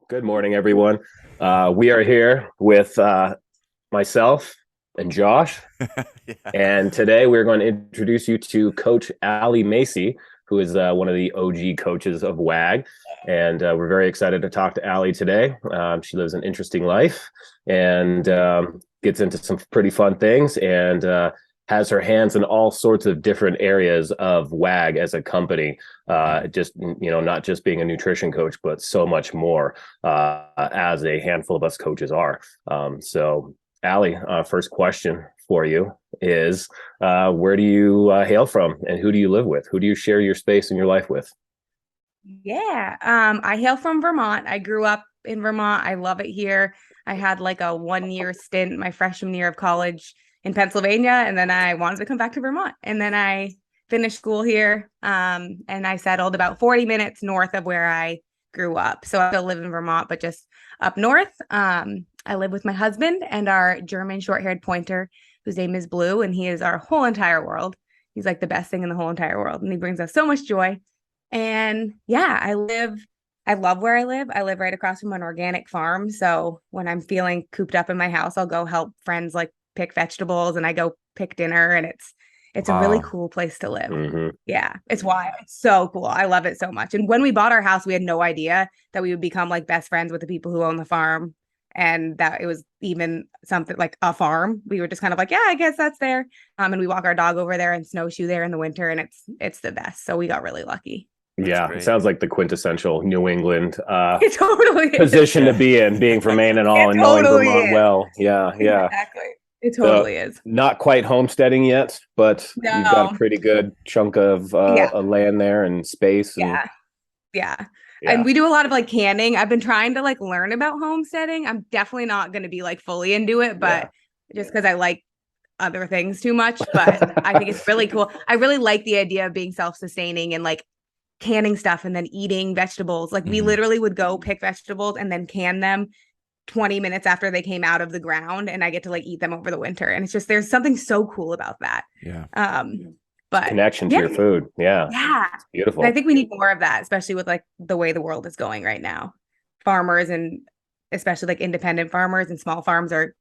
Good morning, everyone. We are here with myself and Josh, Yeah. and today we're going to introduce you to Coach Ali Macy, who is one of the OG coaches of WAG. And we're very excited to talk to Ali today. She lives an interesting life and gets into some pretty fun things and has her hands in all sorts of different areas of WAG as a company. Just, not just being a nutrition coach, but so much more as a handful of us coaches are. So, Ali, first question for you is where do you hail from and who do you live with? Who do you share your space and your life with? Yeah, I hail from Vermont. I grew up in Vermont. I love it here. I had like a 1 year stint my freshman year of college in Pennsylvania, and then I wanted to come back to Vermont. And then I finished school here, and I settled about 40 minutes north of where I grew up. So I still live in Vermont, but just up north. I live with my husband and our German short-haired pointer, whose name is Blue, and he is our whole entire world. He's like the best thing in the whole entire world, and he brings us so much joy. And yeah, I love where I live. I live right across from an organic farm. So when I'm feeling cooped up in my house, I'll go help friends like pick vegetables and I go pick dinner, and it's a really Wow. cool place to live. Mm-hmm. Yeah, it's wild. It's so cool. I love it so much. And when we bought our house, we had no idea that we would become like best friends with the people who own the farm and that it was even something like a farm. We were just kind of like, yeah, I guess that's there. And we walk our dog over there and snowshoe there in the winter, and it's the best. So we got really lucky. That's Yeah, it great. sounds like the quintessential New England It totally is. position to be in, being from Maine and all, It and knowing totally Vermont is. well. Yeah, yeah. Exactly. It So totally is. not quite homesteading yet, but you've got a No. pretty good chunk of Yeah. land there and space, and Yeah. Yeah. And yeah, we do a lot of like canning. I've been trying to like learn about homesteading. I'm definitely not going to be like fully into it, yeah. but just because I like other things too much. But I think it's really cool. I really like the idea of being self-sustaining and like canning stuff and then eating vegetables. Like we Mhm. literally would go pick vegetables and then can them 20 minutes after they came out of the ground, and I get to like eat them over the winter. And it's just there's something so cool about that. Yeah. But Connection to yeah, your food. Yeah, yeah. it's And I beautiful. think we need more of that, especially with like the way the world is going right now. Farmers and especially like independent farmers and small farms are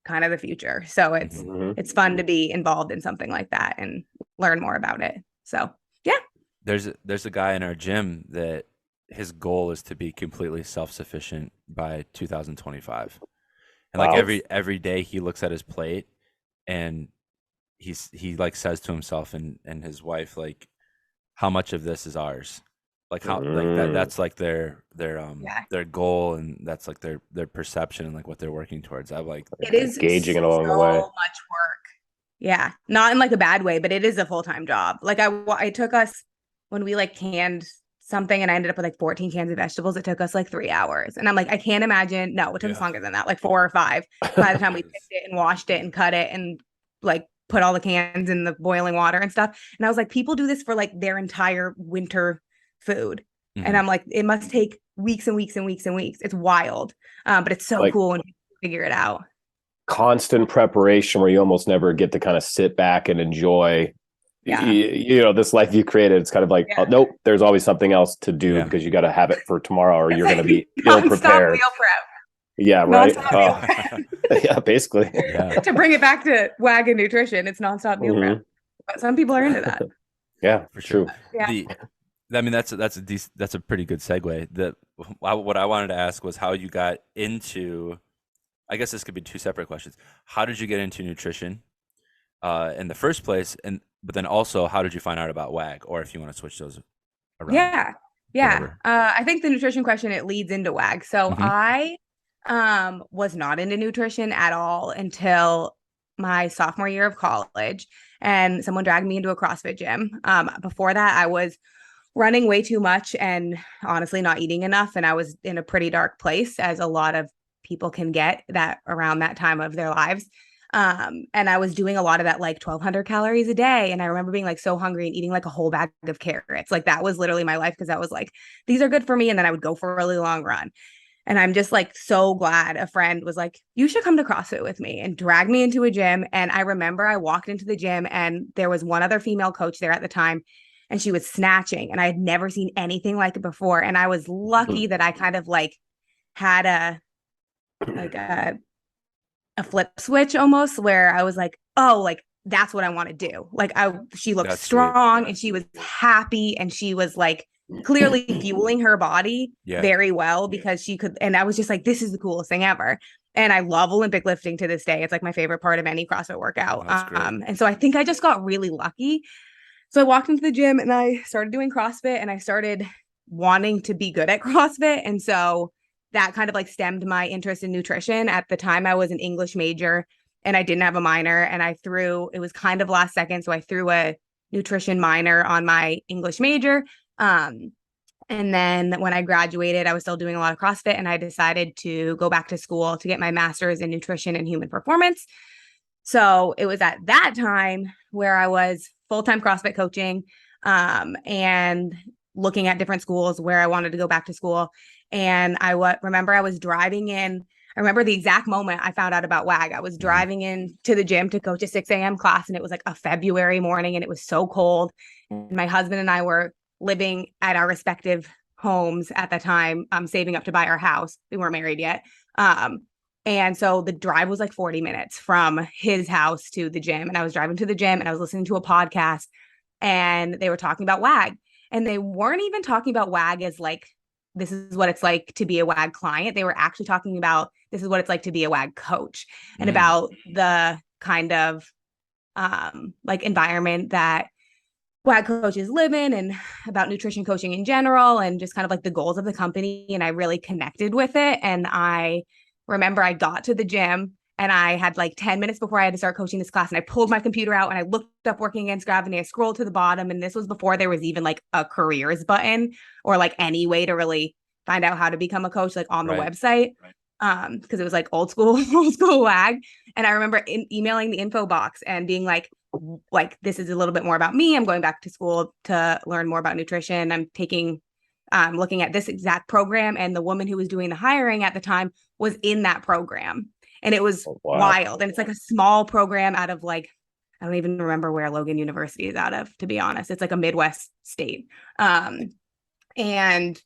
kind of the future. So Mhm. Hmm. it's fun to be involved in something like that and learn more about it. So yeah. There's a guy in our gym that his goal is to be completely self-sufficient by 2025. And like Wow. every day he looks at his plate and he like says to himself and his wife like how much of this is ours? Like how like Mm. that's like Yeah. their goal, and that's like their perception and like what they're working towards. I like It Okay, is gauging it along the way. so much work. Yeah, not in like a bad way, but it is a full-time job. Like I took us when we like canned something and I ended up with like 14 cans of vegetables. It took us like 3 hours. And I'm like, I can't imagine. No, it took us Yeah. longer than that, like 4 or 5 by the time we picked Jeez. it and washed it and cut it and like put all the cans in the boiling water and stuff. And I was like, people do this for like their entire winter food. And Mhm. I'm like, it must take weeks and weeks and weeks and weeks. It's wild. But it's so Like cool when you figure it out. constant preparation where you almost never get to kind of sit back and enjoy Yeah. this life you created. It's kind of like, oh, Yeah. nope, there's always something else to do Yeah. because you got to have it for tomorrow or It's you're going like to be ill nonstop prepared. meal prep. Yeah, right. Nonstop meal Oh, prep. yeah, basically. Yeah. To bring it back to wagon nutrition, it's nonstop meal prep. Hmm. But some people are into that. Yeah, For sure. true. Yeah. The I mean that's a pretty good segue. What I wanted to ask was how you got into. I guess this could be two separate questions. How did you get into nutrition in the first place, and but then also how did you find out about WAG, or if you want to switch those around, Yeah. Yeah. whatever. I think the nutrition question, it leads into WAG. So Hmm. I was not into nutrition at all until my sophomore year of college. And someone dragged me into a CrossFit gym. Before that, I was running way too much and honestly not eating enough. And I was in a pretty dark place, as a lot of people can get that around that time of their lives. And I was doing a lot of that, like 1,200 calories a day. And I remember being like so hungry and eating like a whole bag of carrots. Like that was literally my life, because I was like, these are good for me. And then I would go for a really long run. And I'm just like so glad a friend was like, you should come to CrossFit with me, and drag me into a gym. And I remember I walked into the gym and there was one other female coach there at the time, and she was snatching, and I had never seen anything like it before. And I was lucky that I kind of like had a flip switch almost, where I was like, oh, like that's what I want to do. Like she looked That's strong sweet. and she was happy and she was like clearly fueling her body very well because she could. And I was just like, this is the coolest thing ever. And I love Olympic lifting to this day. It's like my favorite part of any CrossFit workout. And so I think I just got really lucky. So I walked into the gym and I started doing CrossFit and I started wanting to be good at CrossFit. And so that kind of like stemmed my interest in nutrition. At the time, I was an English major and I didn't have a minor. And it was kind of last second. So I threw a nutrition minor on my English major. And then when I graduated, I was still doing a lot of CrossFit and I decided to go back to school to get my master's in nutrition and human performance. So it was at that time where I was full-time CrossFit coaching and looking at different schools where I wanted to go back to school. And remember I was driving in. I remember the exact moment I found out about WAG. I was driving in to the gym to coach a 6 a.m. class, and it was like a February morning, and it was so cold. And my husband and I were living at our respective homes at the time, saving up to buy our house. We weren't married yet. And so the drive was like 40 minutes from his house to the gym. And I was driving to the gym and I was listening to a podcast and they were talking about WAG. And they weren't even talking about WAG as like, this is what it's like to be a WAG client. They were actually talking about this is what it's like to be a WAG coach and about the kind of like environment that WAG coaches live in and about nutrition coaching in general and just kind of like the goals of the company. And I really connected with it. And I remember I got to the gym and I had like 10 minutes before I had to start coaching this class. And I pulled my computer out and I looked up working against gravity. I scrolled to the bottom. And this was before there was even like a careers button or like any way to really find out how to become a coach, like on the website. Because it was like old school WAG. And I remember emailing the info box and being like, this is a little bit more about me. I'm going back to school to learn more about nutrition. I'm looking at this exact program. And the woman who was doing the hiring at the time was in that program. And it was wild. And it's like a small program out of like, I don't even remember where Logan University is out of, to be honest. It's like a Midwest state. And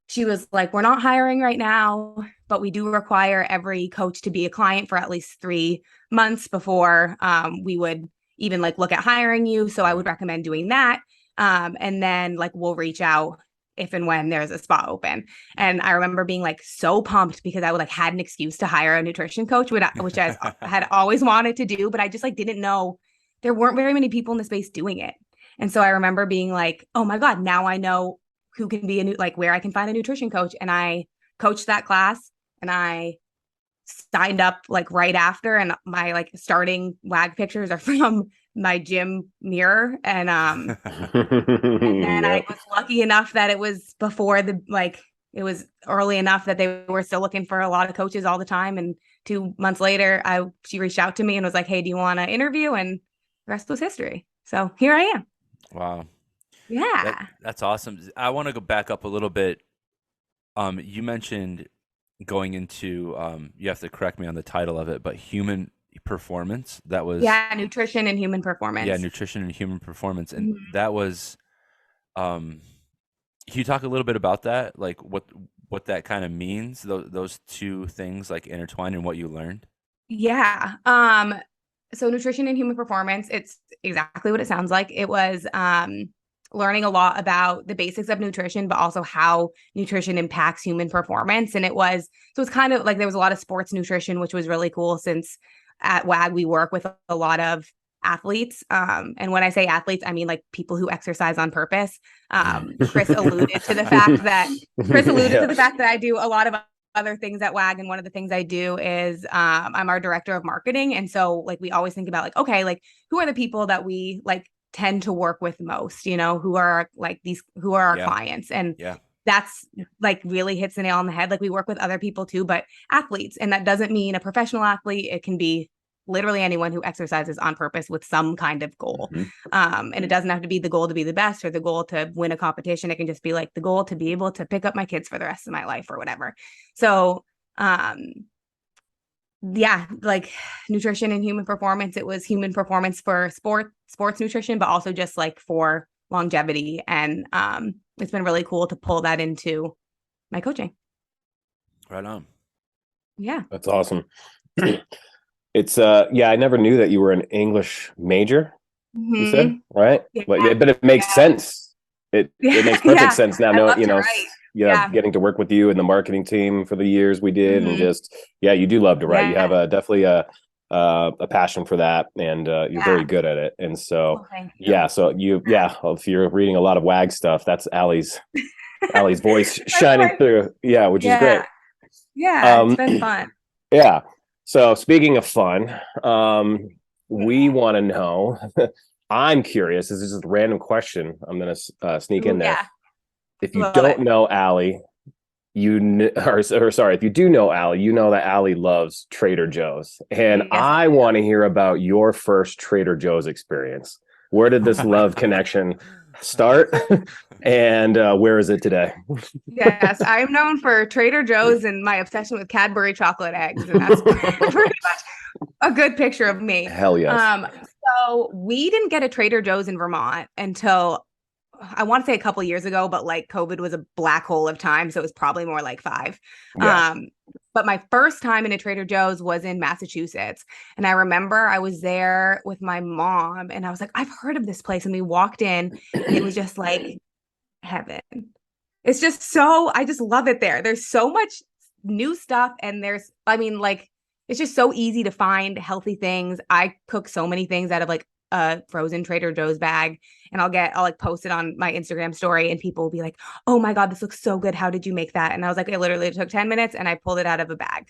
she was like, we're not hiring right now, but we do require every coach to be a client for at least 3 months before we would even like look at hiring you. So I would recommend doing that. And then like we'll reach out if and when there's a spot open. And I remember being like so pumped because I would like had an excuse to hire a nutrition coach, which I had always wanted to do, but I just like didn't know there weren't very many people in the space doing it. And so I remember being like, oh my God, now I know who can be where I can find a nutrition coach. And I coached that class and I signed up like right after. And my like starting WAG pictures are from my gym mirror. And and then I was lucky enough that it was before it was early enough that they were still looking for a lot of coaches all the time. And 2 months later, she reached out to me and was like, hey, do you want to interview? And the rest was history. So here I am. Wow. Yeah. That's awesome. I want to go back up a little bit. You mentioned going into, you have to correct me on the title of it, but human performance. That was nutrition and human performance. Yeah, nutrition and human performance. And that was, can you talk a little bit about that? Like what that kind of means, those two things like intertwined and what you learned? Yeah. So nutrition and human performance, it's exactly what it sounds like. It was learning a lot about the basics of nutrition, but also how nutrition impacts human performance. And it's kind of like there was a lot of sports nutrition, which was really cool since at WAG we work with a lot of athletes. And when I say athletes, I mean like people who exercise on purpose. Chris alluded to the fact that I do a lot of other things at WAG. And one of the things I do is I'm our director of marketing. And so like we always think about like, okay, like who are the people that we like tend to work with most, who are our clients. And that's like really hits the nail on the head. Like we work with other people too, but athletes. And that doesn't mean a professional athlete. It can be literally anyone who exercises on purpose with some kind of goal. And it doesn't have to be the goal to be the best or the goal to win a competition. It can just be like the goal to be able to pick up my kids for the rest of my life or whatever. So, like nutrition and human performance, it was human performance for sports nutrition, but also just like for longevity. And it's been really cool to pull that into my coaching. Right on. Yeah. That's awesome. It's yeah, I never knew that you were an English major, you said, Hmm. right? Yeah. But it makes sense. It makes perfect Yeah. sense now, I no, love to write. yeah, Yeah. getting to work with you and the marketing team for the years we did, and Hmm. just yeah, you do love to write. You have Yeah. a definitely a passion for that, and you're very Yeah. good at it. And so Well, thank you. yeah, so if you're reading a lot of WAG stuff, that's Allie's voice That's shining like, through. Yeah, which is great. yeah. Yeah. It's Um, been fun. yeah. So speaking of fun, we Yeah. want to know. I'm curious. This is just a random question. I'm gonna sneak Ooh, in there. yeah. If you Love don't it. know Allie, or sorry, if you do know Allie, you know that Allie loves Trader Joe's, and Yes, I I want to hear about your first Trader Joe's experience. Where did this love connection start, and where is it today? Yes, I'm known for Trader Joe's and my obsession with Cadbury chocolate eggs, and that's pretty much a good picture of me. Hell yes. Um, so we didn't get a Trader Joe's in Vermont until I want to say a couple years ago, but like COVID was a black hole of time, so it was probably more like 5. Yeah. But my first time in a Trader Joe's was in Massachusetts, and I remember I was there with my mom, and I was like, I've heard of this place, and we walked in, and it was just like heaven. It's just so, I just love it there. There's so much new stuff, and I mean, like, it's just so easy to find healthy things. I cook so many things out of like a frozen Trader Joe's bag, and I'll like post it on my Instagram story, and people will be like, "Oh my God, this looks so good. How did you make that?" And I was like, "It literally took 10 minutes and I pulled it out of a bag."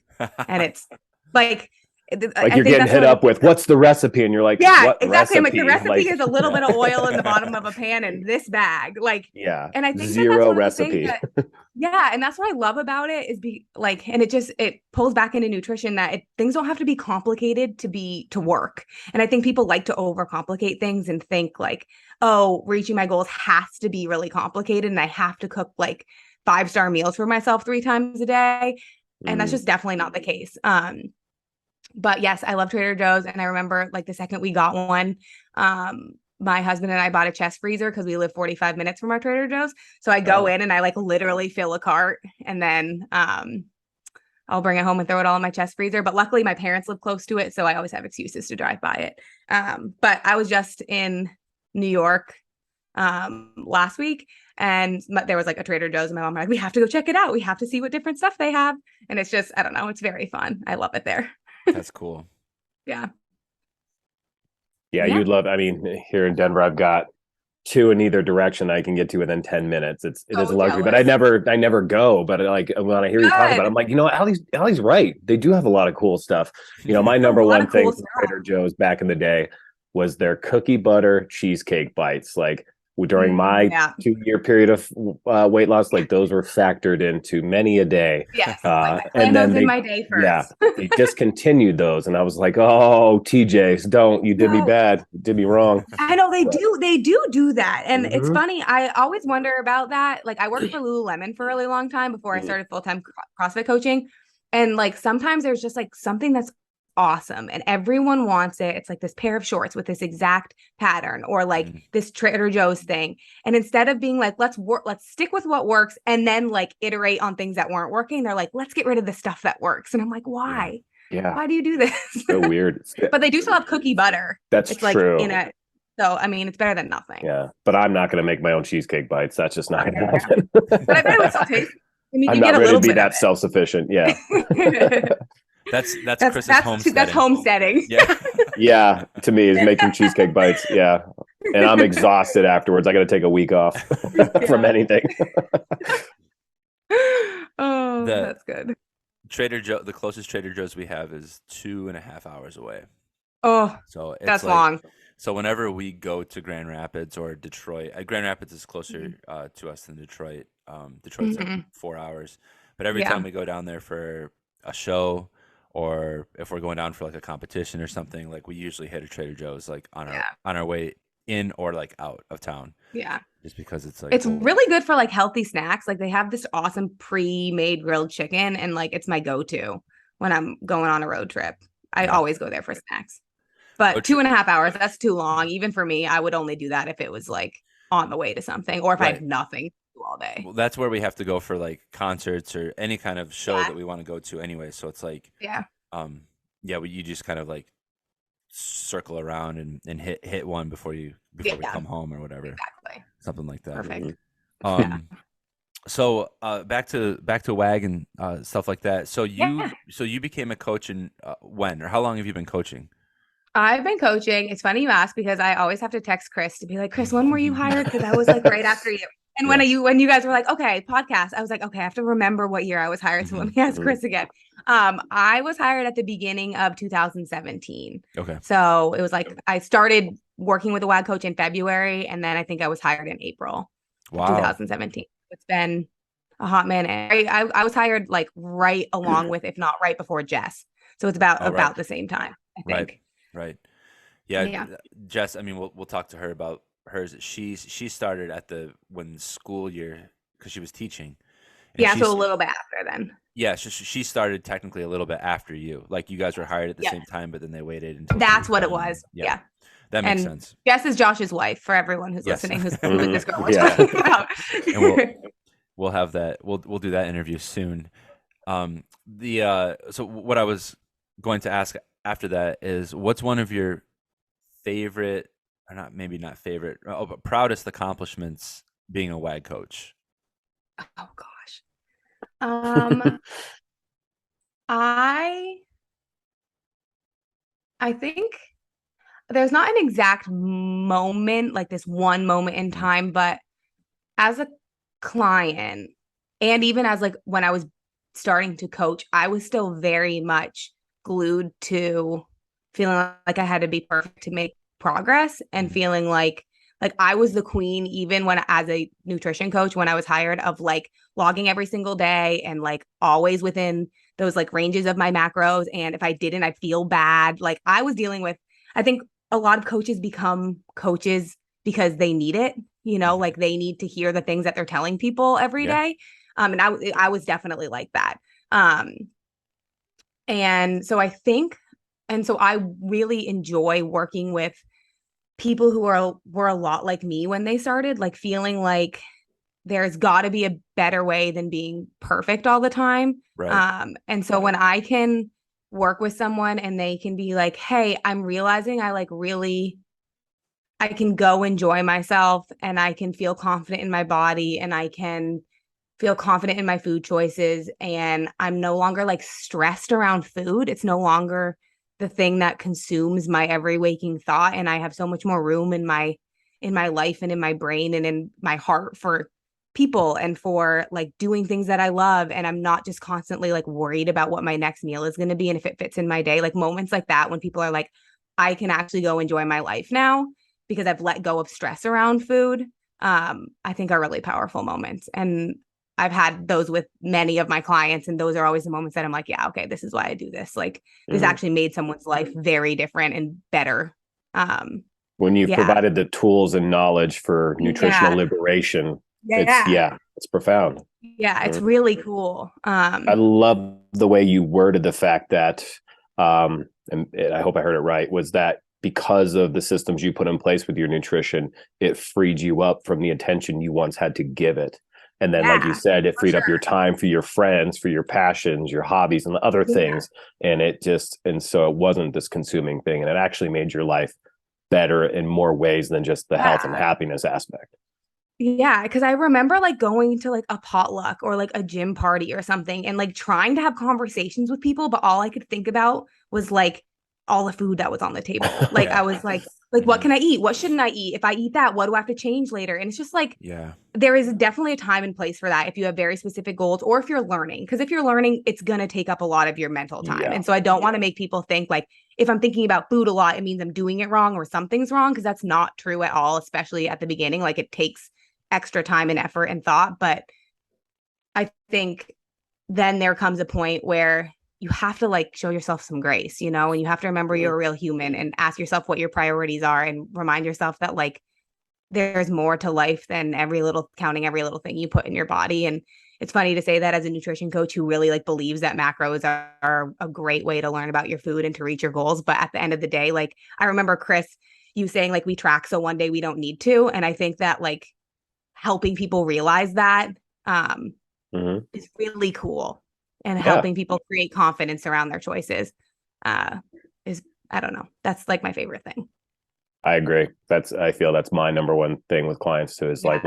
And it's like, Like I you're think getting that's hit one of the up with things. what's the recipe, and you're like, Yeah, what exactly. I'm like, the recipe? recipe Like, is a little bit of yeah, oil in the bottom of a pan in this bag. Like, yeah, and I think that that's zero one of the things recipe. that, yeah, and that's what I love about it is and it pulls back into nutrition that things don't have to be complicated to work. And I think people like to overcomplicate things and think like, oh, reaching my goals has to be really complicated and I have to cook like 5-star meals for myself 3 times a day. And that's just definitely not the case. But yes, I love Trader Joe's. And I remember like the second we got one, my husband and I bought a chest freezer because we live 45 minutes from our Trader Joe's. So I go in and I like literally fill a cart, and then I'll bring it home and throw it all in my chest freezer. But luckily my parents live close to it, so I always have excuses to drive by it. But I was just in New York last week, and there was like a Trader Joe's, and my mom was like, we have to go check it out. We have to see what different stuff they have. And it's just, I don't know, it's very fun. I love it there. That's cool. Yeah. Yeah, Yeah. you'd love. I mean, here in Denver, I've got 2 in either direction I can get to within 10 minutes. It is So a luxury, but jealous. I never go. But like when I hear you talk about it, I'm Good. like, Allie's right. They do have a lot of cool stuff. My A number lot one of cool thing from stuff. Trader Joe's back in the day was their cookie butter cheesecake bites. Like during my Yeah. 2-year period of weight loss, like those were factored into many a day. Yes. Like I And plan then those in my day yeah, first. they discontinued those, and I was like, oh, TJ's, don't, you did me No, bad, you did me wrong. I know they But, do. They do that. And it's mhm. funny. I always wonder about that. Like I worked for Lululemon for a really long time before I started full-time CrossFit coaching. And like sometimes there's just like something that's awesome and everyone wants it. It's like this pair of shorts with this exact pattern or like this Trader Joe's thing. And instead of being like, let's stick with what works and then like iterate on things that weren't working, they're like, let's get rid of the stuff that works. And I'm like, why? Yeah, Why do you do this? so weird. But they do still have cookie butter. That's It's like true. so I mean, it's better than nothing. Yeah, but I'm not going to make my own cheesecake bites. That's just not going to happen. But I bet it would still taste. I mean, I'm you not get a ready to little be bit that of self-sufficient. Yeah. it. That's Chris's homesteading. That's homesteading. Yeah. Yeah, to me is making cheesecake bites. Yeah. And I'm exhausted afterwards. I got to take a week off from anything. Oh, The- that's good. Trader Joe, the closest Trader Joe's we have is 2.5 hours away. Oh, So it's that's like, long. So whenever we go to Grand Rapids or Detroit, Grand Rapids is closer to us than Detroit. Detroit's like 4 hours. But every Yeah. time we go down there for a show or if we're going down for like a competition or something, like we usually hit a Trader Joe's like on our way in or like out of town. Yeah. Just because it's like It's really good for like healthy snacks. Like they have this awesome pre-made grilled chicken and like it's my go-to when I'm going on a road trip. I always go there for snacks. But 2.5 hours, that's too long. Even for me, I would only do that if it was like on the way to something or if I had nothing to do all all day. Well, that's where we have to go for like concerts or any kind of show Yeah. that we want to go to anyway. So it's like, Yeah. you just kind of like circle around and hit one before we come home or whatever. Exactly. Something like that. Perfect. Yeah. So back to WAG and stuff like that. So you became a coach in when, or how long have you been coaching? I've been coaching. It's funny you ask because I always have to text Chris to be like, Chris, when were you hired? Because I was like right after you. And when you guys were like, okay, podcast, I was like, okay, I have to remember what year I was hired. So let me ask Chris again. I was hired at the beginning of 2017. Okay. So it was like I started working with a WAG coach in February, and then I think I was hired in April of 2017. It's been a hot minute. I was hired like right along with, if not right before Jess. So it's about the same time, I think. Right. Yeah. Jess, I mean, we'll talk to her about hers. She started at when school year, because she was teaching. So a little bit after then. Yeah, she started technically a little bit after you. Like you guys were hired at the same time, but then they waited until. That's what it was. Yeah. That makes sense. Jess is Josh's wife, for everyone who's listening, who's who this girl we're talking about. And we'll have that. We'll do that interview soon. So what I was going to ask after that is, what's one of your favorite, or not favorite, but proudest accomplishments being a WAG coach? Oh gosh. I think there's not an exact moment, like this one moment in time, but as a client, and even as like when I was starting to coach, I was still very much glued to feeling like I had to be perfect to make progress, and feeling like I was the queen, even when as a nutrition coach, when I was hired, of like logging every single day and like always within those like ranges of my macros. And if I didn't, I'd feel bad. Like I was dealing with, I think a lot of coaches become coaches because they need it, like they need to hear the things that they're telling people every day. And I was definitely like that. And so I really enjoy working with people who were a lot like me when they started, like feeling like there's got to be a better way than being perfect all the time. Right. And so when I can work with someone and they can be like, hey, I'm realizing I can go enjoy myself, and I can feel confident in my body, and I can feel confident in my food choices, and I'm no longer like stressed around food. It's no longer the thing that consumes my every waking thought, and I have so much more room in my life and in my brain and in my heart for people and for like doing things that I love. And I'm not just constantly like worried about what my next meal is going to be and if it fits in my day. Like moments like that, when people are like, I can actually go enjoy my life now because I've let go of stress around food, I think are really powerful moments. And I've had those with many of my clients, and those are always the moments that I'm like, yeah, okay, this is why I do this. Like this actually made someone's life very different and better. When you've provided the tools and knowledge for nutritional liberation, it's profound. Yeah, it's really cool. I love the way you worded the fact that, and I hope I heard it right, was that because of the systems you put in place with your nutrition, it freed you up from the attention you once had to give it. And then, like you said, it freed up your time for your friends, for your passions, your hobbies, and the other things. And so it wasn't this consuming thing. And it actually made your life better in more ways than just the health and happiness aspect. Yeah, because I remember like going to like a potluck or like a gym party or something and like trying to have conversations with people, but all I could think about was like all the food that was on the table. Like I was like, what can I eat? What shouldn't I eat? If I eat that, what do I have to change later? And it's just like, there is definitely a time and place for that if you have very specific goals or if you're learning. Because if you're learning, it's going to take up a lot of your mental time. And so I don't want to make people think like, if I'm thinking about food a lot, it means I'm doing it wrong or something's wrong, because that's not true at all, especially at the beginning. Like it takes extra time and effort and thought. But I think then there comes a point where you have to like show yourself some grace, and you have to remember you're a real human and ask yourself what your priorities are and remind yourself that like there's more to life than counting every little thing you put in your body. And it's funny to say that as a nutrition coach who really like believes that macros are a great way to learn about your food and to reach your goals. But at the end of the day, like I remember Chris, you saying like we track so one day we don't need to. And I think that like helping people realize that is really cool, and helping people create confidence around their choices is, I don't know, that's like my favorite thing. I agree. I feel that's my number one thing with clients too, is like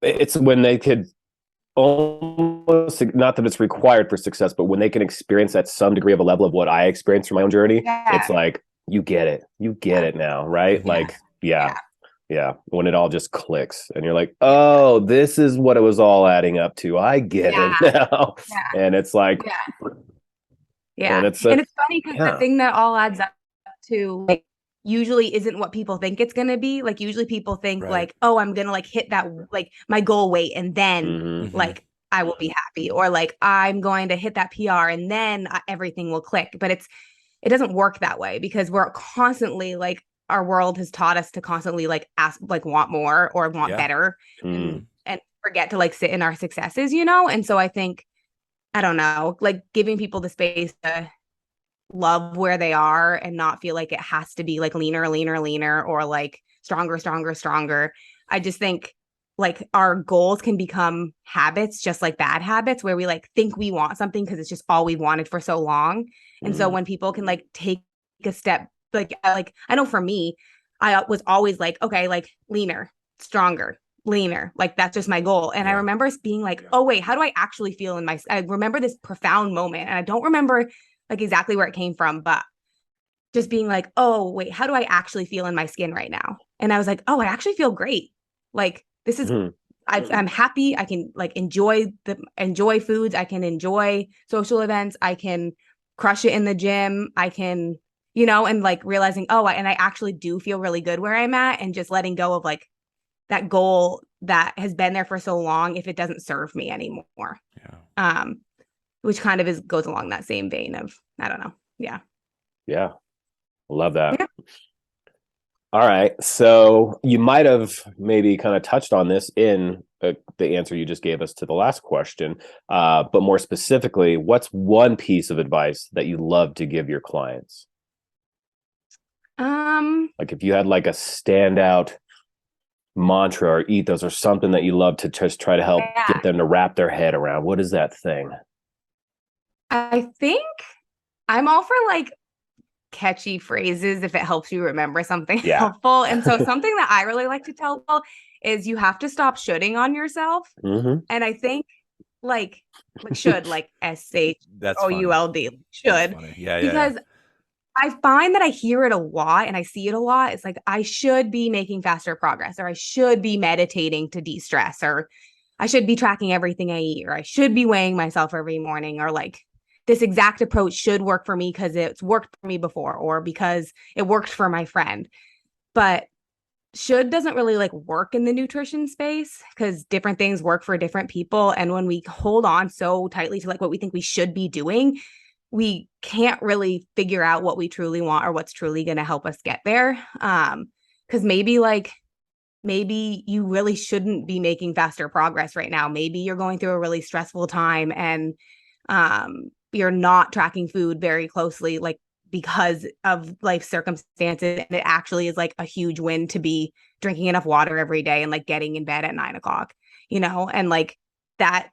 it's when they could almost, not that it's required for success, but when they can experience at some degree of a level of what I experienced from my own journey, it's like, you get it now, right? Like, when it all just clicks and you're like, oh, this is what it was all adding up to. I get it now. And it's like, and it's funny because the thing that all adds up to, like, usually isn't what people think it's gonna be. Like, usually people think like, oh, I'm gonna like hit that, like, my goal weight, and then like I will be happy, or like I'm going to hit that PR and then everything will click. But it doesn't work that way, because we're constantly, like, our world has taught us to constantly like ask, like, want more or want better, and forget to like sit in our successes, you know? And so I think, I don't know, like, giving people the space to love where they are and not feel like it has to be like leaner, or like stronger. I just think, like, our goals can become habits, just like bad habits, where we like think we want something because it's just all we've wanted for so long. And so when people can like take a step, like I know for me, I was always like, okay, like leaner, stronger, leaner, like that's just my goal. And I remember being like, oh wait, how do I actually feel in my, I remember this profound moment, and I don't remember like exactly where it came from, but just being like, oh wait, how do I actually feel in my skin right now? And I was like, oh, I actually feel great. Like, this is, I'm happy. I can like enjoy foods. I can enjoy social events. I can crush it in the gym. I can, you know, and like realizing, oh, and I actually do feel really good where I'm at, and just letting go of like that goal that has been there for so long if it doesn't serve me anymore. Which kind of goes along that same vein of, I don't know. Yeah. Love that. All right, so you might have maybe kind of touched on this in the answer you just gave us to the last question, but more specifically, what's one piece of advice that you love to give your clients? Like, if you had like a standout mantra or ethos or something that you love to just try to help get them to wrap their head around, what is that thing? I think I'm all for like catchy phrases if it helps you remember something helpful. And so something that I really like to tell people is you have to stop shoulding on yourself. And I think like should, like SHOULD, should. Because I find that I hear it a lot and I see it a lot. It's like, I should be making faster progress, or I should be meditating to de-stress, or I should be tracking everything I eat, or I should be weighing myself every morning, or like this exact approach should work for me because it's worked for me before, or because it worked for my friend. But should doesn't really like work in the nutrition space, because different things work for different people. And when we hold on so tightly to like what we think we should be doing, we can't really figure out what we truly want or what's truly going to help us get there. Because maybe you really shouldn't be making faster progress right now. Maybe you're going through a really stressful time, and you're not tracking food very closely, like because of life circumstances. And it actually is like a huge win to be drinking enough water every day and like getting in bed at 9 o'clock, you know, and like that.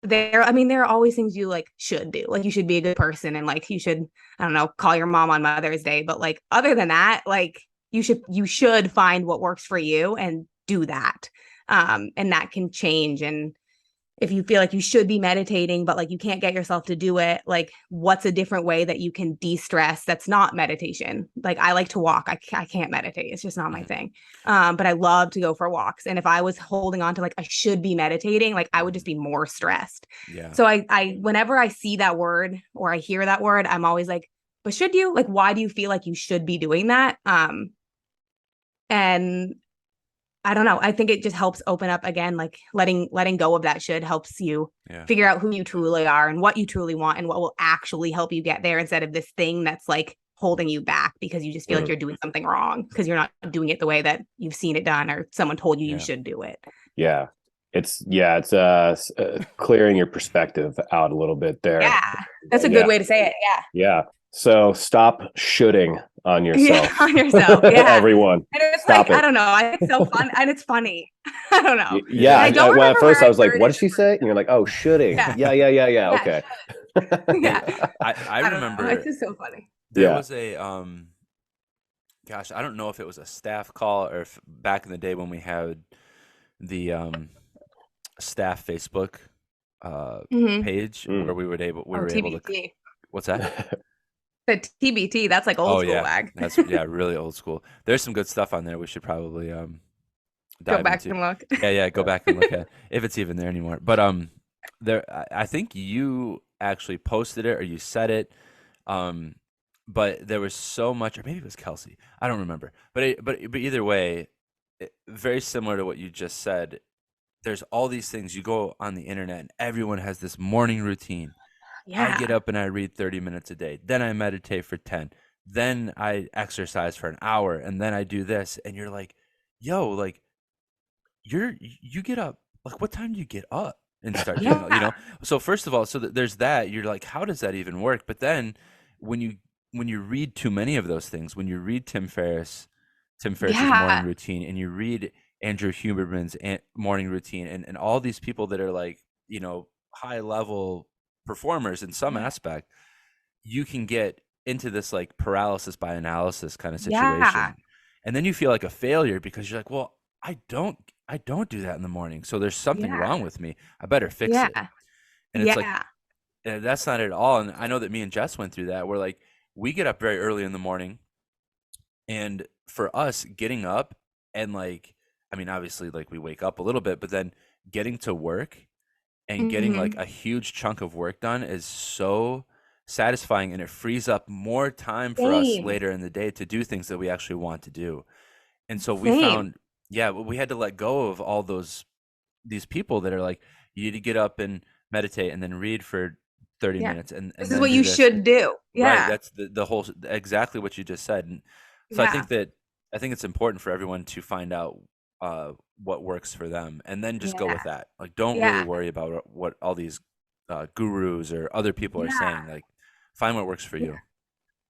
There are always things you like should do. Like, you should be a good person, and like you should, I don't know, call your mom on Mother's Day. But like, other than that, like you should find what works for you and do that. And that can change. And if you feel like you should be meditating, but like you can't get yourself to do it, like what's a different way that you can de-stress that's not meditation? Like, I like to walk. I can't meditate. It's just not my thing. But I love to go for walks. And if I was holding on to like, I should be meditating, like I would just be more stressed. So I whenever I see that word or I hear that word, I'm always like, but should you? Like, why do you feel like you should be doing that? And I don't know. I think it just helps open up again, like letting go of that should helps you figure out who you truly are and what you truly want and what will actually help you get there, instead of this thing that's like holding you back because you just feel like you're doing something wrong because you're not doing it the way that you've seen it done or someone told you you should do it. It's clearing your perspective out a little bit there. That's a good way to say it. So stop shooting on yourself. Yeah, on yourself. Yeah. Everyone. And it's Stop like, it. I don't know. It's so fun and it's funny. I don't know. Yeah. And I don't Well, at remember first where I was like, heard what it. did she say? And you're like, oh, shooting. Yeah. Yeah. Okay. Yeah. I don't remember know. It's just so funny. there Yeah. was a gosh, I don't know if it was a staff call or if back in the day when we had the staff Facebook Mhm. page where we were able to TBT. what's that? The TBT, that's like old Oh school yeah. wag. That's really old school. There's some good stuff on there we should probably Go dive back into. and look. Yeah, go back and look at if it's even there anymore. But there I think you actually posted it or you said it. But there was so much, or maybe it was Kelsey. I don't remember. But either way, very similar to what you just said. There's all these things. You go on the internet, and everyone has this morning routine. I get Yeah. up and I read 30 minutes a day. Then I meditate for 10. Then I exercise for an hour, and then I do this. And you're like, yo, like you get up. Like, what time do you get up and start doing? You know. Yeah. So first of all, there's that. You're like, how does that even work? But then when you read too many of those things, when you read Tim Ferriss's morning Yeah. routine, and you read Andrew Huberman's morning routine, and all these people that are like, high level performers in some aspect, you can get into this like paralysis by analysis kind of situation. Yeah. And then you feel like a failure because you're like, well, I don't do that in the morning. So there's something Yeah. wrong with me. I better fix it. Yeah. And it's like, Yeah. that's not it at all. And I know that me and Jess went through that. We're like, we get up very early in the morning, and for us getting up and like, I mean, obviously like we wake up a little bit, but then getting to work and getting like Mhm. a huge chunk of work done is so satisfying, and it frees up more time for us Same. later in the day to do things that we actually want to do. And so we Same. found, we had to let go of all these people that are like, you need to get up and meditate and then read for 30 Yeah. minutes and This is then what do you this. should do. Right. Yeah. That's the whole, exactly what you just said. And so I Yeah. think it's important for everyone to find out what works for them, and then just go Yeah. with that. Like, don't really Yeah. worry about what all these gurus or other people are Yeah. saying. Like, find what works for you.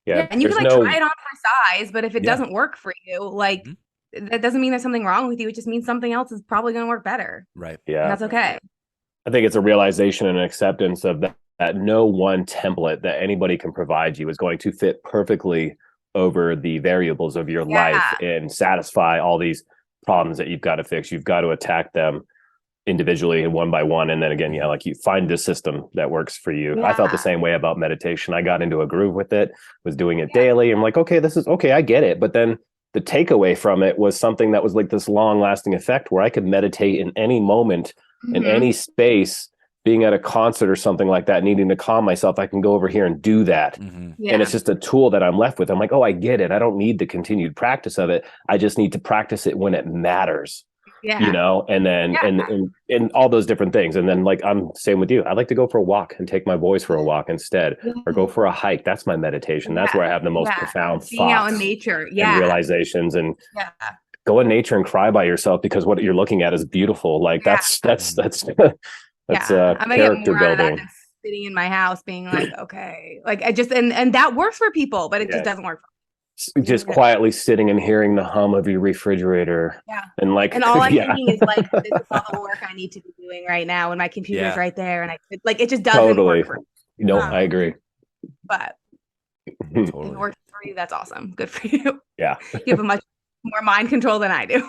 Yeah. Yeah. And you can There's like no try it on for size, but if it Yeah. doesn't work for you, like that doesn't mean there's something wrong with you. It just means something else is probably going to work better. Right. And yeah. that's okay. I think it's a realization and acceptance of that no one template that anybody can provide you is going to fit perfectly over the variables of your life and satisfy all these problems that you've got to fix. You've got to attack them individually and one by one. And then again, like you find the system that works for you. Yeah. I felt the same way about meditation. I got into a groove with it, was doing it daily. I'm like, okay, this is okay. I get it. But then the takeaway from it was something that was like this long lasting effect where I could meditate in any moment, in any space, being at a concert or something like that, needing to calm myself. I can go over here and do that. And it's just a tool that I'm left with. I'm like, oh, I get it. I don't need the continued practice of it. I just need to practice it when it matters. And then and all those different things. And then like I'm same with you. I like to go for a walk and take my boys for a walk instead, or go for a hike. That's my meditation. That's where I have the most profound being out in thoughts nature. and realizations. And go in nature and cry by yourself because what you're looking at is beautiful. Like that's I'm gonna get character more out of that building. than sitting in my house being like, okay, like I just and that works for people, but it just doesn't work for me. Just quietly sitting and hearing the hum of your refrigerator. And like, and all I'm thinking is like, this is all the work I need to be doing right now, and my computer's right there, and it just doesn't work for me. No, I agree. But Totally. if it works for you, that's awesome. Good for you. Yeah. You have a much more mind control than I do.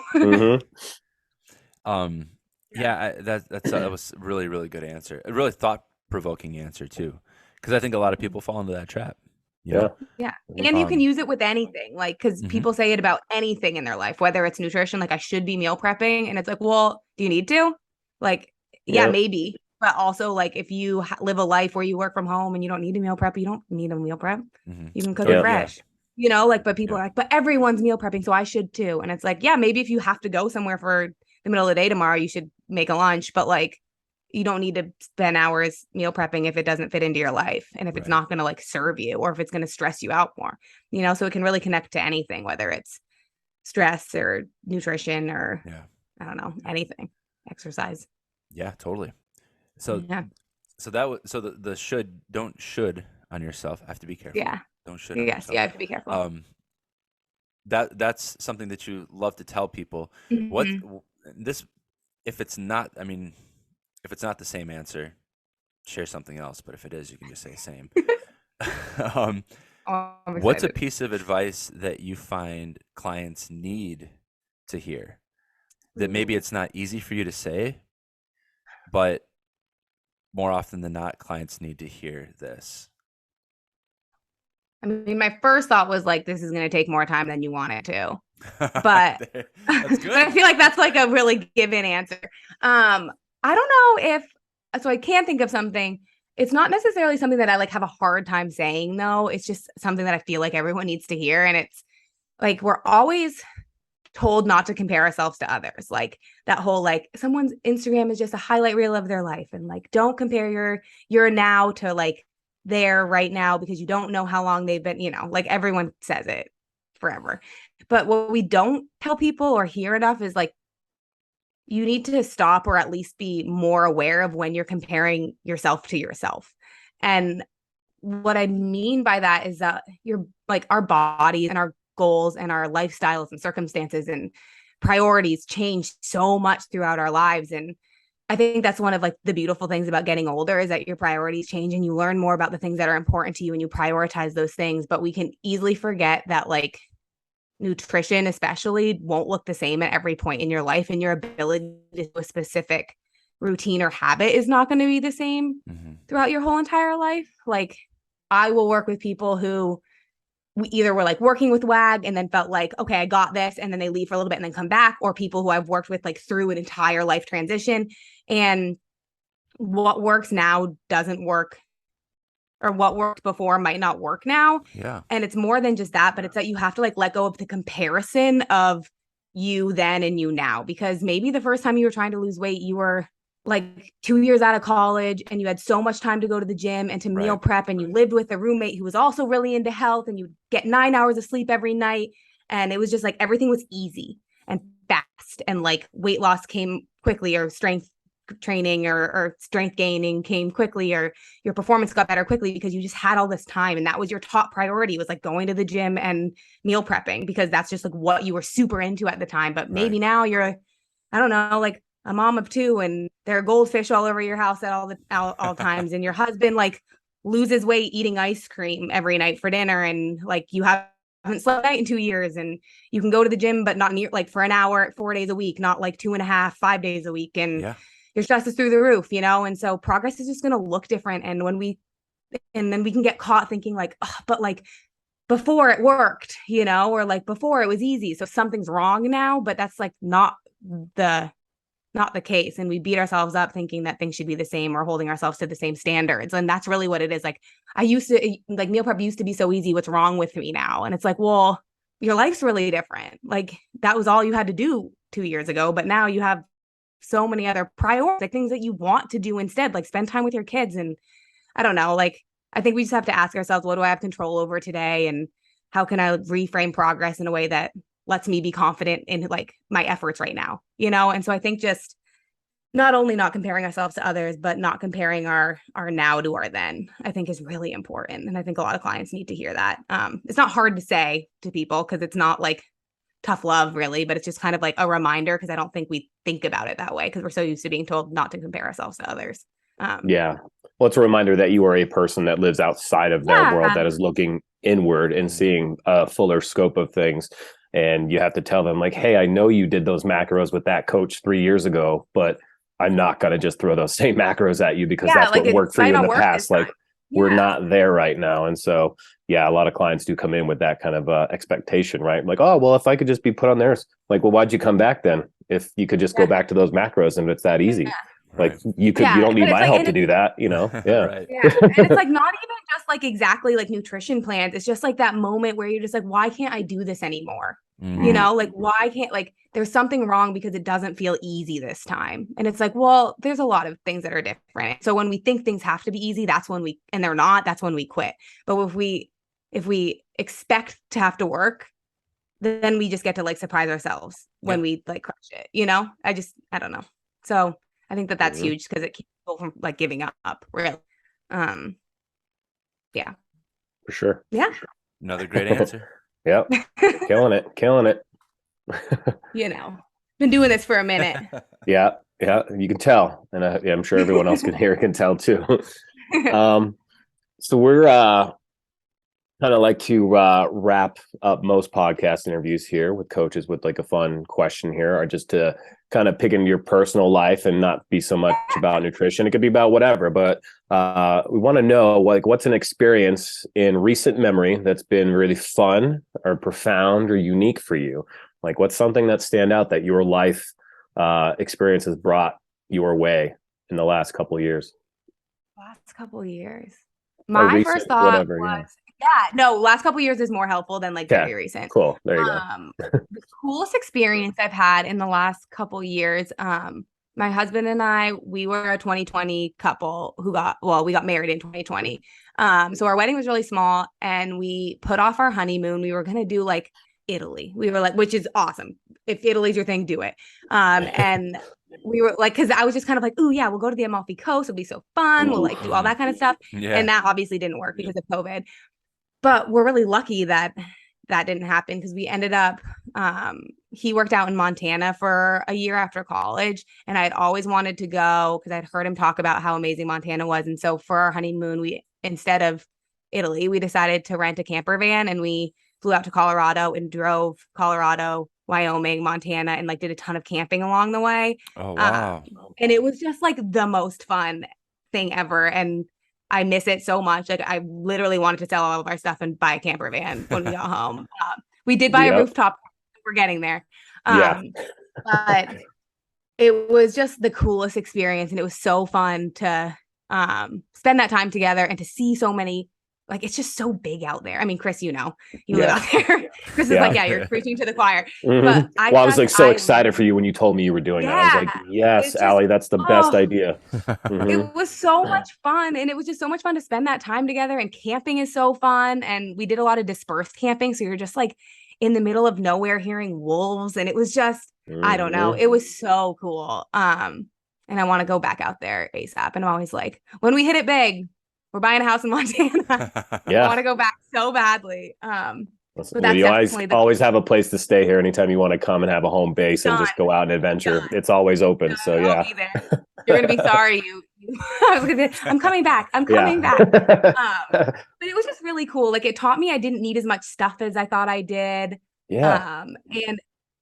That was a really, really good answer. A really thought-provoking answer too, because I think a lot of people fall into that trap. And you can use it with anything, like because people say it about anything in their life, whether it's nutrition, like I should be meal prepping, and it's like, well, do you need to? Like, maybe, but also like if you live a life where you work from home and you don't need to meal prep, you don't need a meal prep. You can cook it fresh. But people are like, but everyone's meal prepping, so I should too. And it's like, maybe if you have to go somewhere for the middle of the day tomorrow, you should make a lunch, but like you don't need to spend hours meal prepping if it doesn't fit into your life and if it's not going to like serve you or if it's going to stress you out more, so it can really connect to anything, whether it's stress or nutrition or I don't know, anything, exercise. Yeah, totally. So the should on yourself. I have to be careful. Don't shit on Yes, yourself. yeah, I have to be careful. That's something that you love to tell people. What Mhm. this if it's not, I mean, if it's not the same answer, share something else. But if it is, you can just say same. um, Oh, I'm what's a excited. piece of advice that you find clients need to hear that maybe Ooh. it's not easy for you to say, but more often than not, clients need to hear this? I mean, my first thought was like, this is going to take more time than you want it to. But That's but I good. feel like that's like a really given answer. I don't know if so I can't think of something. It's not necessarily something that I like have a hard time saying though. It's just something that I feel like everyone needs to hear. And it's like we're always told not to compare ourselves to others. Like that whole like someone's Instagram is just a highlight reel of their life. And like don't compare your now to like their right now because you don't know how long they've been, like everyone says it forever. But what we don't tell people or hear enough is like you need to stop or at least be more aware of when you're comparing yourself to yourself. And what I mean by that is that you're like our bodies and our goals and our lifestyles and circumstances and priorities change so much throughout our lives. And I think that's one of like the beautiful things about getting older is that your priorities change and you learn more about the things that are important to you and you prioritize those things. But we can easily forget that like nutrition especially won't look the same at every point in your life, and your ability to do a specific routine or habit is not going to be the same throughout your whole entire life. Like I will work with people who we either were like working with WAG and then felt like, okay, I got this, and then they leave for a little bit and then come back, or people who I've worked with like through an entire life transition, and what works now doesn't work, or what worked before might not work now. Yeah. And it's more than just that, but it's that you have to like let go of the comparison of you then and you now, because maybe the first time you were trying to lose weight, you were like 2 years out of college and you had so much time to go to the gym and to meal Right. prep, and you lived with a roommate who was also really into health, and you get 9 hours of sleep every night. And it was just like everything was easy and fast, and like weight loss came quickly, or strength training or strength gaining came quickly, or your performance got better quickly because you just had all this time, and that was your top priority, was like going to the gym and meal prepping because that's just like what you were super into at the time. But maybe now you're, I don't know, like a mom of two and there are goldfish all over your house at all times, and your husband like loses weight eating ice cream every night for dinner, and like you haven't slept night in 2 years, and you can go to the gym but not near like for an hour 4 days a week, not like 2.5 5 days a week, and Yeah. your stress is through the roof, and so progress is just going to look different. And then we can get caught thinking like, oh, but like before it worked, or like before it was easy, so something's wrong now. But that's like the not the case, and we beat ourselves up thinking that things should be the same, or holding ourselves to the same standards. And that's really what it is. Like I used to like meal prep used to be so easy, what's wrong with me now? And it's like, well, your life's really different. Like that was all you had to do 2 years ago, but now you have so many other priorities, like things that you want to do instead, like spend time with your kids. And I don't know, like I think we just have to ask ourselves, what do I have control over today, and how can I reframe progress in a way that lets me be confident in like my efforts right now, and so I think just not only not comparing ourselves to others, but not comparing our now to our then, I think is really important. And I think a lot of clients need to hear that. It's not hard to say to people because it's not like tough love really, but it's just kind of like a reminder, because I don't think we think about it that way because we're so used to being told not to compare ourselves to others. Yeah. Well, it's a reminder that you are a person that lives outside of their world, that is looking inward and seeing a fuller scope of things. And you have to tell them like, hey, I know you did those macros with that coach 3 years ago, but I'm not going to just throw those same macros at you because that's like what worked for you in the past. Like we're Yeah. not there right now. And so, yeah, a lot of clients do come in with that kind of expectation, right? Like, oh, well, if I could just be put on theirs, like, well, why'd you come back then? If you could just go back to those macros and it's that easy. Like Right. you don't need but it's my like, help and to do that, Yeah. Right. yeah. And it's like not even just like exactly like nutrition plans. It's just like that moment where you're just like, why can't I do this anymore? Like why can't, like there's something wrong because it doesn't feel easy this time. And it's like, well, there's a lot of things that are different. So when we think things have to be easy, that's when and they're not, that's when we quit. But if we expect to have to work, then we just get to like surprise ourselves when we like crush it, I don't know. So I think that that's huge because it keeps people from like giving up, really. Yeah. for sure. Yeah. Another great answer. Yep. Killing it. Been doing this for a minute. Yeah, you can tell, and I'm sure everyone else can tell too. So we're kind of like to wrap up most podcast interviews here with coaches with like a fun question here, or just to kind of pick into your personal life and not be so much about nutrition. It could be about whatever, but we want to know like what's an experience in recent memory that's been really fun or profound or unique for you. Like what's something that stand out that your life experience has brought your way in the last couple of years? Last couple of years. Or My recent, first thought whatever, was, last couple of years is more helpful than like very recent. Cool. There you go. The coolest experience I've had in the last couple of years, my husband and I, we were a 2020 couple we got married in 2020. So our wedding was really small and we put off our honeymoon. We were going to do like Italy. We were like, which is awesome. If Italy's your thing, do it. And we were like, because I was just kind of like, oh yeah, we'll go to the Amalfi Coast. It'll be so fun. We'll like do all that kind of stuff. Yeah. And that obviously didn't work because of COVID. But we're really lucky that didn't happen because we ended up, he worked out in Montana for a year after college. And I had always wanted to go because I'd heard him talk about how amazing Montana was. And so for our honeymoon, instead of Italy, we decided to rent a camper van and we flew out to Colorado and drove Colorado, Wyoming, Montana, and like did a ton of camping along the way. Oh, wow. And it was just like the most fun thing ever. And I miss it so much. Like I literally wanted to sell all of our stuff and buy a camper van when we got home. We did buy a rooftop. We're getting there. But it was just the coolest experience. And it was so fun to spend that time together and to see so many. Like, it's just so big out there. I mean, Chris, you live out there. Chris is like, you're preaching to the choir. Mm-hmm. But I was like so excited for you when you told me you were doing that. I was like, yes, Ali, that's the best idea. Mm-hmm. It was so much fun. And it was just so much fun to spend that time together. And camping is so fun. And we did a lot of dispersed camping. So you're just like in the middle of nowhere hearing wolves. And it was just, I don't know. It was so cool. And I want to go back out there ASAP. And I'm always like, when we hit it big, we're buying a house in Montana. I want to go back so badly. You always have a place to stay here anytime you want to come and have a home base and just go out and adventure. It's always open. So yeah. I'll be there. You're gonna be sorry. I'm coming back. I'm coming back. But it was just really cool. Like it taught me I didn't need as much stuff as I thought I did. Yeah. And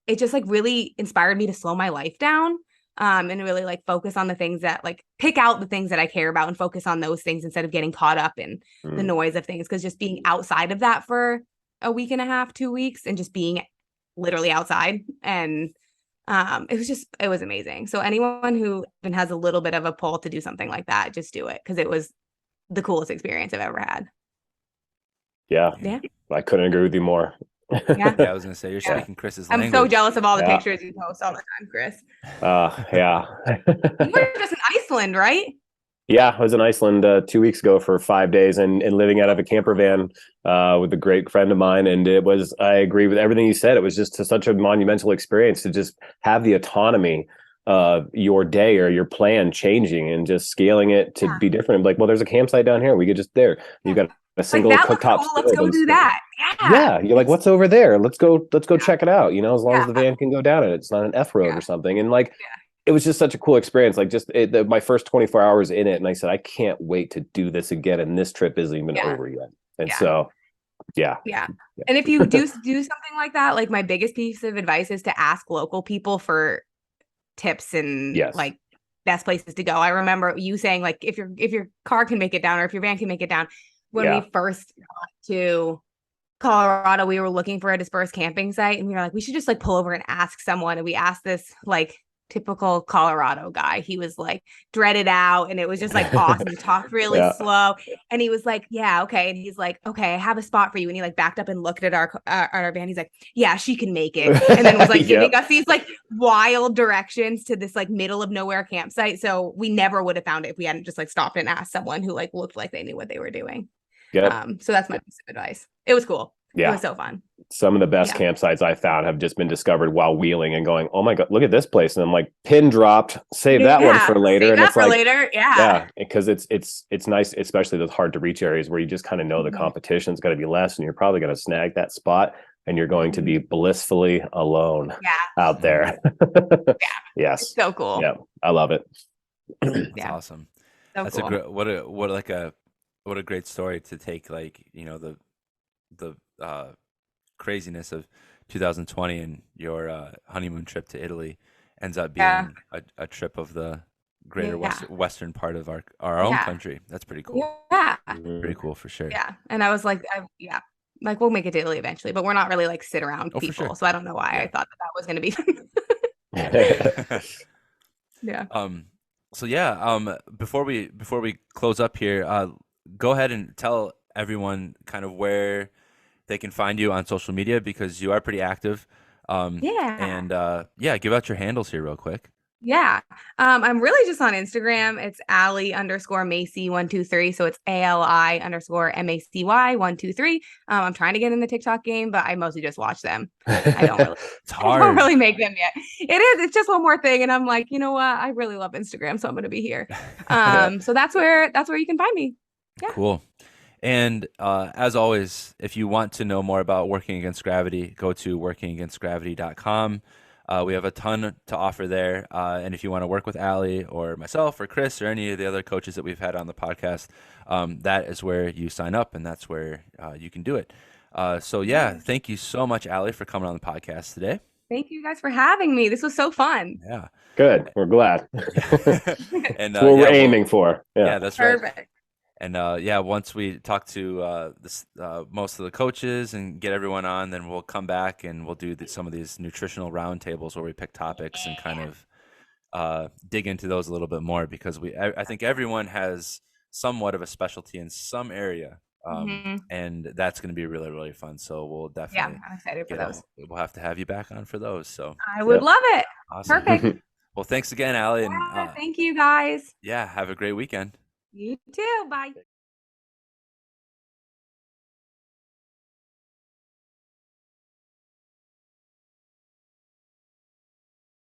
it just like really inspired me to slow my life down. And really like focus on the things that like pick out the things that I care about and focus on those things instead of getting caught up in the noise of things. Because just being outside of that for a week and a half, 2 weeks, and just being literally outside and it was amazing. So anyone who even has a little bit of a pull to do something like that, just do it because it was the coolest experience I've ever had. Yeah. I couldn't agree with you more. Yeah, I was gonna say you're speaking Chris's language. I'm so jealous of all the pictures you post all the time, Chris. You were just in Iceland, right? Yeah, I was in Iceland 2 weeks ago for 5 days and living out of a camper van with a great friend of mine. And I agree with everything you said. It was just such a monumental experience to just have the autonomy of your day or your plan changing and just scaling it to be different. Like, well, there's a campsite down here. We could just there. You got a single cooktop. Cool. Let's go do that. Yeah. You're like, what's over there? Let's go check it out. As long as the van can go down it. It's not an F road or something. And like, it was just such a cool experience. Like my first 24 hours in it. And I said, I can't wait to do this again. And this trip isn't even over yet. And so, yeah. And if you do something like that, like my biggest piece of advice is to ask local people for tips and like best places to go. I remember you saying like, if your car can make it down or if your van can make it down, when we first got to Colorado, we were looking for a dispersed camping site and we were like, we should just like pull over and ask someone. And we asked this like typical Colorado guy. He was like dreaded out and it was just like awesome. He talked really slow and he was like, yeah, okay. And he's like, okay, I have a spot for you. And he like backed up and looked at our van. He's like, yeah, she can make it. And then was like giving us these like wild directions to this like middle of nowhere campsite. So we never would have found it if we hadn't just like stopped and asked someone who like looked like they knew what they were doing. So that's my piece of advice. It was cool. It was so fun. Some of the best campsites I found have just been discovered while wheeling and going, oh my God, look at this place. And I'm like, pin dropped, save that one for later. Save and that it's for like, later. yeah, because it's nice, especially those hard to reach areas where you just kind of know the competition's going to be less and you're probably going to snag that spot and you're going to be blissfully alone out there. Yes. It's so cool. Yeah. I love it. That's awesome. So That's cool. what a great story to take, like, you know, the craziness of 2020 and your honeymoon trip to Italy ends up being a trip of the greater western part of our own country. That's pretty cool. Yeah. Pretty cool for sure. Yeah. And I was like, like we'll make it to Italy eventually, but we're not really like sit around people. Sure. So I don't know why I thought that was going to be. So before we close up here, go ahead and tell everyone kind of where they can find you on social media, because you are pretty active. And give out your handles here real quick. Yeah. I'm really just on Instagram. It's Ali_Macy 123. So it's ALI_MACY 123. I'm trying to get in the TikTok game, but I mostly just watch them. I don't really, it's hard. I don't really make them yet. It is. It's just one more thing. And I'm like, you know what? I really love Instagram. So I'm going to be here. So that's where you can find me. Yeah. Cool. And as always, if you want to know more about Working Against Gravity, go to workingagainstgravity.com. We have a ton to offer there. And if you want to work with Ali or myself or Chris or any of the other coaches that we've had on the podcast, that is where you sign up, and that's where you can do it. Thank you so much, Ali, for coming on the podcast today. Thank you guys for having me. This was so fun. Yeah. Good. We're glad. And that's what we're aiming for. Yeah, that's right. Perfect. And once we talk to most of the coaches and get everyone on, then we'll come back and we'll do some of these nutritional roundtables where we pick topics and kind of dig into those a little bit more, because I think everyone has somewhat of a specialty in some area, and that's going to be really, really fun. So we'll definitely I'm excited for those. We'll have to have you back on for those. So I would love it. Awesome. Perfect. Well, thanks again, Ali. And thank you guys. Yeah, have a great weekend. You too. Bye.